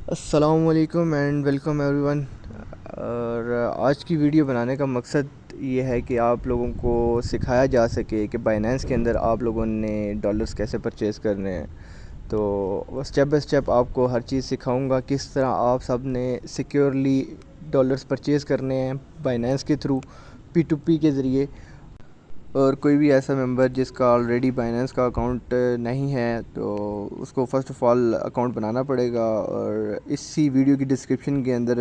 السلام علیکم and welcome every one. اور آج کی ویڈیو بنانے کا مقصد یہ ہے کہ آپ لوگوں کو سکھایا جا سکے کہ بائنینس کے اندر آپ لوگوں نے ڈالرز کیسے پرچیز کرنے ہیں. تو اسٹیپ بائی اسٹیپ آپ کو ہر چیز سکھاؤں گا کس طرح آپ سب نے سیکیورلی ڈالرز پرچیز کرنے ہیں بائنینس کے تھرو P2P کے ذریعے. اور کوئی بھی ایسا ممبر جس کا آلریڈی بائنینس کا اکاؤنٹ نہیں ہے تو اس کو فرسٹ آف آل اکاؤنٹ بنانا پڑے گا. اور اسی ویڈیو کی ڈسکرپشن کے اندر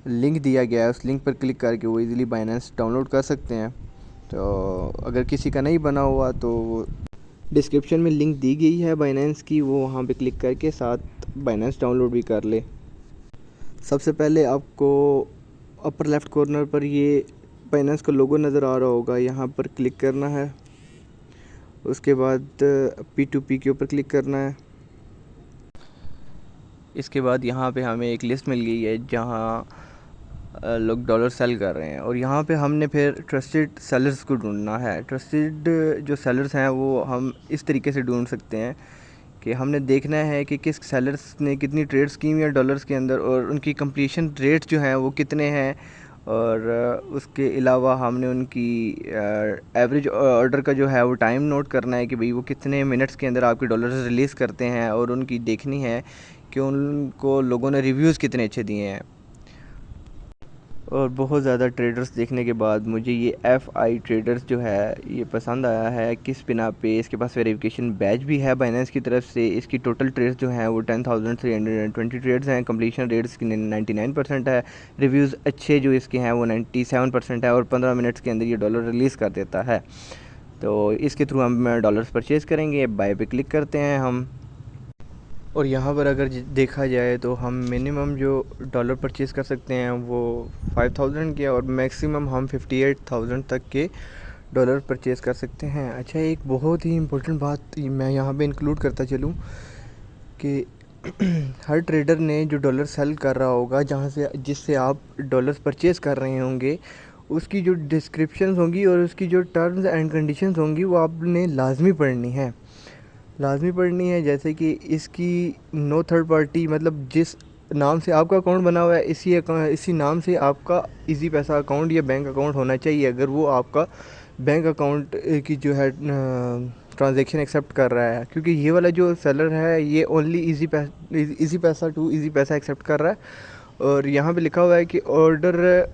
لنک دیا گیا ہے, اس لنک پر کلک کر کے وہ ایزیلی بائنینس ڈاؤن لوڈ کر سکتے ہیں. تو اگر کسی کا نہیں بنا ہوا تو ڈسکرپشن میں لنک دی گئی ہے بائنینس کی, وہ وہاں پہ کلک کر کے ساتھ بائنینس ڈاؤن لوڈ بھی کر لے. سب سے پہلے آپ کو اپر لیفٹ کارنر پر یہ بائنینس کا لوگو نظر آ رہا ہوگا, یہاں پر کلک کرنا ہے. اس کے بعد P2P کے اوپر کلک کرنا ہے. اس کے بعد یہاں پہ ہمیں ایک لسٹ مل گئی ہے جہاں لوگ ڈالر سیل کر رہے ہیں, اور یہاں پہ ہم نے پھر ٹرسٹڈ سیلرز کو ڈھونڈنا ہے. ٹرسٹڈ جو سیلرز ہیں وہ ہم اس طریقے سے ڈھونڈ سکتے ہیں کہ ہم نے دیکھنا ہے کہ کس سیلرز نے کتنی ٹریڈز کی ہوئی ہیں ڈالرز کے اندر, اور ان کی کمپلیشن ریٹ جو ہیں وہ کتنے ہیں. اور اس کے علاوہ ہم نے ان کی ایوریج آرڈر کا جو ہے وہ ٹائم نوٹ کرنا ہے کہ بھئی وہ کتنے منٹس کے اندر آپ کے ڈالرز ریلیز کرتے ہیں, اور ان کی دیکھنی ہے کہ ان کو لوگوں نے ریویوز کتنے اچھے دیے ہیں. اور بہت زیادہ ٹریڈرز دیکھنے کے بعد مجھے یہ FI ٹریڈرز جو ہے یہ پسند آیا ہے. کس بنا پہ اس کے پاس ویریفیکیشن بیج بھی ہے بائنینس کی طرف سے. اس کی ٹوٹل ٹریڈز جو ہیں وہ 10,320 ٹریڈز ہیں. کمپلیشن ریٹ اس کی 99% ہے. ریویوز اچھے جو اس کے ہیں وہ 97% ہے, اور 15 منٹس کے اندر یہ ڈالر ریلیز کر دیتا ہے. تو اس کے تھرو ہم ڈالرز پرچیز کریں گے. بائی پہ کلک کرتے ہیں ہم, اور یہاں پر اگر دیکھا جائے تو ہم منیمم جو ڈالر پرچیز کر سکتے ہیں وہ 5,000 کے, اور میکسیمم ہم 58,000 تک کے ڈالر پرچیز کر سکتے ہیں. اچھا, ایک بہت ہی امپورٹنٹ بات میں یہاں پہ انکلوڈ کرتا چلوں کہ ہر ٹریڈر نے جو ڈالر سیل کر رہا ہوگا جس سے آپ ڈالرز پرچیز کر رہے ہوں گے, اس کی جو ڈسکرپشنز ہوں گی اور اس کی جو ٹرمز اینڈ کنڈیشنز ہوں گی وہ آپ نے لازمی پڑھنی ہے. جیسے کہ اس کی نو تھرڈ پارٹی, مطلب جس نام سے آپ کا اکاؤنٹ بنا ہوا ہے اسی نام سے آپ کا ایزی پیسہ اکاؤنٹ یا بینک اکاؤنٹ ہونا چاہیے. اگر وہ آپ کا بینک اکاؤنٹ کی جو ہے ٹرانزیکشن ایکسیپٹ کر رہا ہے, کیونکہ یہ والا جو سیلر ہے یہ اونلی ایزی پیسہ ٹو ایزی پیسہ ایکسیپٹ کر رہا ہے. اور یہاں پہ لکھا ہوا ہے کہ آرڈر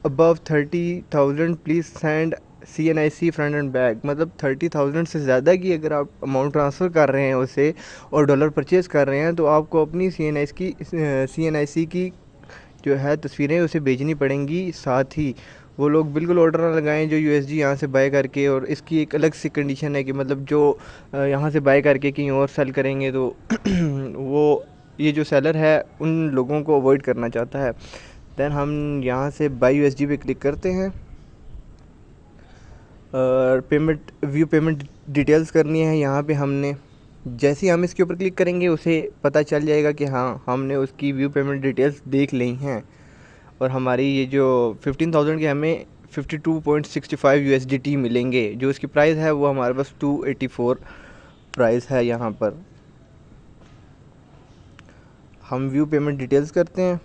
ابو 30,000 please send CNIC front and back, مطلب 30,000 سے زیادہ کی اگر آپ اماؤنٹ ٹرانسفر کر رہے ہیں اسے اور ڈالر پرچیز کر رہے ہیں تو آپ کو اپنی CNIC کی جو ہے تصویریں اسے بھیجنی پڑیں گی. ساتھ ہی وہ لوگ بالکل آرڈر نہ لگائیں جو USD یہاں سے بائی کر کے, اور اس کی ایک الگ سی کنڈیشن ہے کہ مطلب جو یہاں سے بائی کر کے کہیں اور سیل کریں گے تو وہ یہ جو سیلر ہے ان لوگوں کو اوائڈ کرنا چاہتا ہے. دین ہم یہاں سے بائی USD پہ کلک کرتے ہیں, اور ویو پیمنٹ ڈیٹیلز کرنی ہے. یہاں پہ ہم نے جیسے ہی ہم اس کے اوپر کلک کریں گے اسے پتہ چل جائے گا کہ ہاں ہم نے اس کی ویو پیمنٹ ڈیٹیلز دیکھ لی ہیں, اور ہماری یہ جو 15,000 کے ہمیں 52.65 USDT ملیں گے. جو اس کی پرائز ہے وہ ہمارے پاس 284 پرائز ہے. یہاں پر ہم ویو پیمنٹ ڈیٹیلز کرتے ہیں.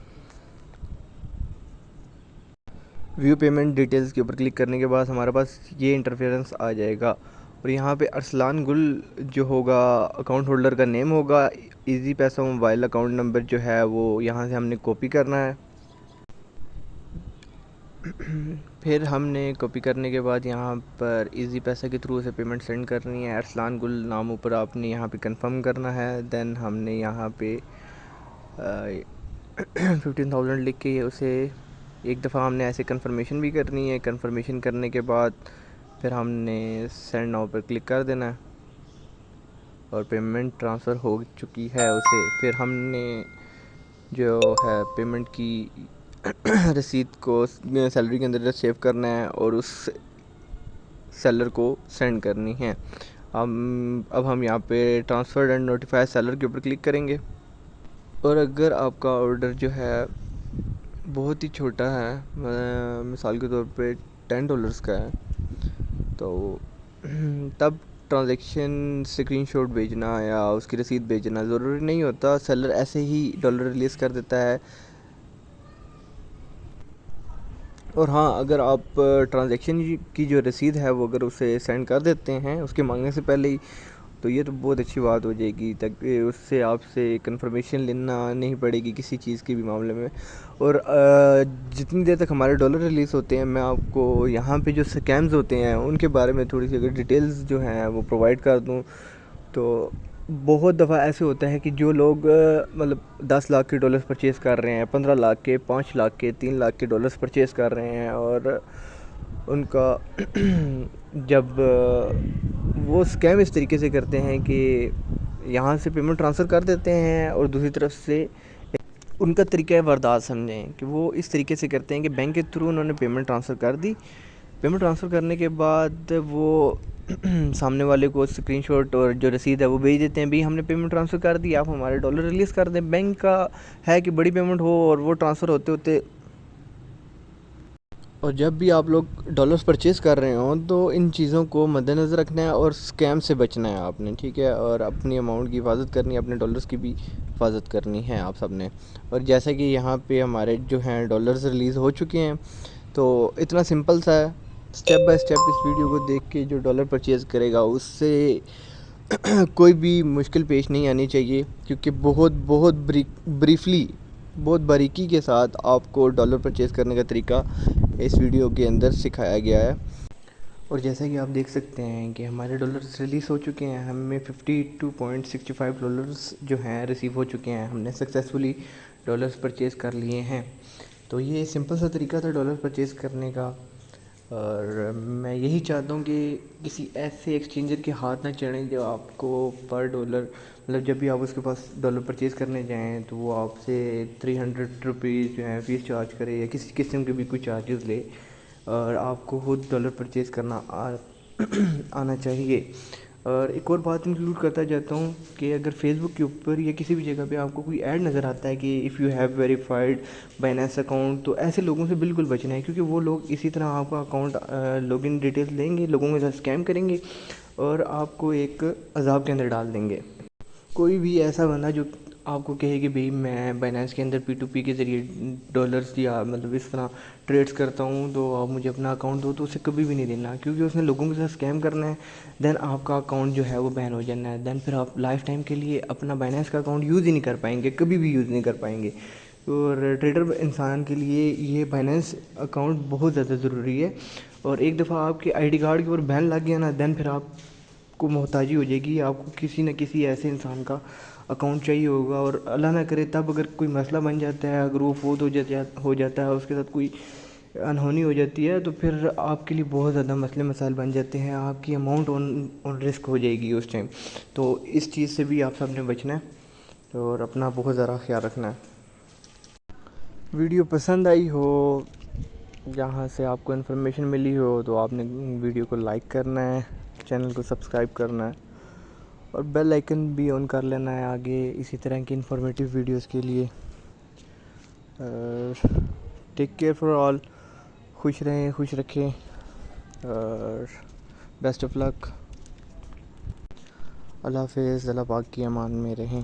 ویو پیمنٹ ڈیٹیلز کے اوپر کلک کرنے کے بعد ہمارے پاس یہ انٹرفیرنس آ جائے گا, اور یہاں پہ ارسلان گل جو ہوگا اکاؤنٹ ہولڈر کا نیم ہوگا. ایزی پیسہ موبائل اکاؤنٹ نمبر جو ہے وہ یہاں سے ہم نے کاپی کرنا ہے. پھر ہم نے کاپی کرنے کے بعد یہاں پر ایزی پیسہ کے تھرو اسے پیمنٹ سینڈ کرنی ہے. ارسلان گل نام اوپر آپ نے یہاں پہ کنفرم کرنا ہے. دین ہم نے یہاں پہ 15,000 لکھ کے اسے ایک دفعہ ہم نے ایسے کنفرمیشن بھی کرنی ہے. کنفرمیشن کرنے کے بعد پھر ہم نے سینڈ ناؤ پر کلک کر دینا ہے, اور پیمنٹ ٹرانسفر ہو چکی ہے اسے. پھر ہم نے جو ہے پیمنٹ کی رسید کو سیلری کے اندر سیو کرنا ہے اور اس سیلر کو سینڈ کرنی ہے. اب ہم یہاں پہ ٹرانسفر اینڈ نوٹیفائی سیلر کے اوپر کلک کریں گے. اور اگر آپ کا آرڈر جو ہے بہت ہی چھوٹا ہے, مثال کے طور پہ $10 کا ہے, تو تب ٹرانزیکشن اسکرین شاٹ بھیجنا یا اس کی رسید بھیجنا ضروری نہیں ہوتا، سیلر ایسے ہی ڈالر ریلیز کر دیتا ہے. اور ہاں، اگر آپ ٹرانزیکشن کی جو رسید ہے وہ اگر اسے سینڈ کر دیتے ہیں اس کے مانگنے سے پہلے ہی، تو یہ تو بہت اچھی بات ہو جائے گی، تاکہ اس سے آپ سے کنفرمیشن لینا نہیں پڑے گی کسی چیز کے بھی معاملے میں. اور جتنی دیر تک ہمارے ڈالر ریلیز ہوتے ہیں، میں آپ کو یہاں پہ جو سکیمز ہوتے ہیں ان کے بارے میں تھوڑی سی اگر ڈیٹیلز جو ہیں وہ پرووائڈ کر دوں. تو بہت دفعہ ایسے ہوتا ہے کہ جو لوگ مطلب 10 لاکھ کے ڈالرز پرچیز کر رہے ہیں، 15 لاکھ کے، 5 لاکھ کے، 3 لاکھ کے ڈالرز پرچیز کر رہے ہیں، اور ان کا جب وہ سکیم اس طریقے سے کرتے ہیں کہ یہاں سے پیمنٹ ٹرانسفر کر دیتے ہیں، اور دوسری طرف سے ان کا طریقہ واردات سمجھیں کہ وہ اس طریقے سے کرتے ہیں کہ بینک کے تھرو انہوں نے پیمنٹ ٹرانسفر کر دی. پیمنٹ ٹرانسفر کرنے کے بعد وہ سامنے والے کو اسکرین شاٹ اور جو رسید ہے وہ بھیج دیتے ہیں، بھئی ہم نے پیمنٹ ٹرانسفر کر دی، آپ ہمارے ڈالر ریلیز کر دیں. بینک کا ہے کہ بڑی پیمنٹ ہو اور وہ ٹرانسفر ہوتے ہوتے، اور جب بھی آپ لوگ ڈالرز پرچیز کر رہے ہوں تو ان چیزوں کو مد نظر رکھنا ہے اور سکیم سے بچنا ہے آپ نے، ٹھیک ہے؟ اور اپنی اماؤنٹ کی حفاظت کرنی ہے، اپنے ڈالرز کی بھی حفاظت کرنی ہے آپ سب نے. اور جیسا کہ یہاں پہ ہمارے جو ہیں ڈالرز ریلیز ہو چکے ہیں، تو اتنا سمپل سا ہے، اسٹیپ بائی اسٹیپ اس ویڈیو کو دیکھ کے جو ڈالر پرچیز کرے گا اس سے کوئی بھی مشکل پیش نہیں آنی چاہیے، کیونکہ بہت بریفلی، بہت باریکی کے ساتھ آپ کو ڈالر پرچیز کرنے کا طریقہ اس ویڈیو کے اندر سکھایا گیا ہے. اور جیسا کہ آپ دیکھ سکتے ہیں کہ ہمارے ڈالرز ریلیز ہو چکے ہیں، ہمیں 52.65 ڈالرز جو ہیں ریسیو ہو چکے ہیں، ہم نے سکسیزفلی ڈالرز پرچیز کر لیے ہیں. تو یہ سمپل سا طریقہ تھا ڈالر پرچیز کرنے کا، اور میں یہی چاہتا ہوں کہ کسی ایسے ایکسچینجر کے ہاتھ نہ چڑھیں جو آپ کو پر ڈالر، مطلب جب بھی آپ اس کے پاس ڈالر پرچیز کرنے جائیں تو وہ آپ سے 300 روپیز جو ہے فیس چارج کرے یا کسی قسم کے بھی کوئی چارجز لے، اور آپ کو خود ڈالر پرچیز کرنا آنا چاہیے. اور ایک اور بات انکلوڈ کرتا جاتا ہوں کہ اگر فیس بک کے اوپر یا کسی بھی جگہ پہ آپ کو کوئی ایڈ نظر آتا ہے کہ if you have verified Binance account, تو ایسے لوگوں سے بالکل بچنا ہے، کیونکہ وہ لوگ اسی طرح آپ کا اکاؤنٹ لاگ ان ڈیٹیلز لیں گے، لوگوں کے ساتھ اسکیم کریں گے اور آپ کو ایک عذاب کے اندر ڈال دیں گے. کوئی بھی ایسا بندہ جو آپ کو کہے کہ بھئی میں بائنینس کے اندر P2P کے ذریعے ڈالرز یا مطلب اس طرح ٹریڈز کرتا ہوں تو آپ مجھے اپنا اکاؤنٹ دو، تو اسے کبھی بھی نہیں دینا، کیونکہ اس نے لوگوں کے ساتھ اسکیم کرنا ہے. دین آپ کا اکاؤنٹ جو ہے وہ بین ہو جانا ہے، دین پھر آپ لائف ٹائم کے لیے اپنا بائنینس کا اکاؤنٹ یوز ہی نہیں کر پائیں گے، کبھی بھی یوز نہیں کر پائیں گے. اور ٹریڈر انسان کے لیے یہ بائنینس اکاؤنٹ بہت زیادہ ضروری ہے. اور ایک دفعہ آپ کے ID کارڈ کے اوپر بین لگ گیا نا، دین پھر آپ کو محتاجی ہو جائے گی، آپ کو کسی نہ کسی ایسے انسان کا اکاؤنٹ چاہیے ہوگا. اور اللہ نہ کرے تب اگر کوئی مسئلہ بن جاتا ہے، اگر وہ فوت ہو جاتا ہے، اس کے ساتھ کوئی انہونی ہو جاتی ہے، تو پھر آپ کے لیے بہت زیادہ مسئلے مسائل بن جاتے ہیں، آپ کی اماؤنٹ آن رسک ہو جائے گی اس ٹائم. تو اس چیز سے بھی آپ سب نے بچنا ہے اور اپنا بہت ذرا خیال رکھنا ہے. ویڈیو پسند آئی ہو، جہاں سے آپ کو انفارمیشن ملی ہو، تو آپ نے ویڈیو کو لائک کرنا ہے، چینل کو سبسکرائب کرنا ہے اور بیل آئیکن بھی آن کر لینا ہے آگے اسی طرح کی انفارمیٹیو ویڈیوز کے لیے. ٹیک کیئر فار آل، خوش رہیں، خوش رکھیں، اور بیسٹ آف لک. اللہ حافظ، اللہ پاک کی امان میں رہیں.